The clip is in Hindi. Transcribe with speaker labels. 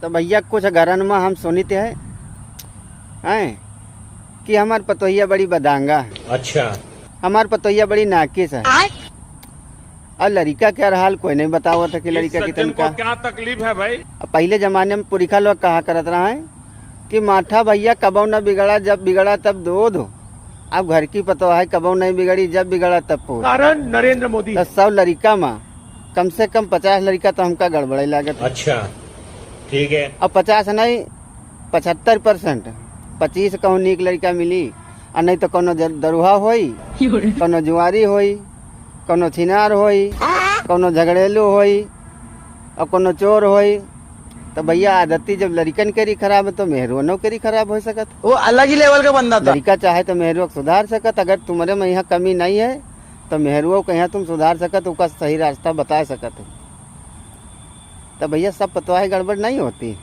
Speaker 1: तो भैया कुछ घरन में हम सुनित हैं कि हमार पतोहिया बड़ी बदांगा है।
Speaker 2: अच्छा।
Speaker 1: हमार पतोहिया बड़ी नाकिस है। और लड़का क्या हाल कोई नहीं बतावा था कि लड़का की तनका
Speaker 2: क्या तकलीफ है भाई?
Speaker 1: पहले जमाने में पुरिखा लोग कहा करत रहा है कि माठा भैया कबो न बिगड़ा, जब बिगड़ा तब दूध। अब घर की पतोहा है कबो नहीं बिगड़ी, जब बिगड़ा तब पूछ।
Speaker 2: कारण नरेंद्र मोदी।
Speaker 1: तो 100 लड़का में कम से कम 50 लड़का तो हमका गड़बड़े लागत।
Speaker 2: अच्छा ठीक है।
Speaker 1: अब 50 नहीं 75%, 25 कहूँ नीक लड़का मिली, और नहीं तो कोनो दरुहा होई, कोनो जुआरी होई, कोनो छिनार होई, कोनो झगड़ेलू होई, और कोनो चोर होई। तो भैया आदती जब लड़कन करी खराब है तो मेहरुओं करी खराब हो सकत।
Speaker 3: वो अलग ही लेवल का बंदा था।
Speaker 1: लड़का चाहे तो मेहरुआ सुधार सकत। अगर तुम्हारे में यहाँ कमी नहीं है तो मेहरुओं को यहाँ तुम सुधार सकत, उसका सही रास्ता बता सकत। तो भैया सब पतवाही गड़बड़ नहीं होती।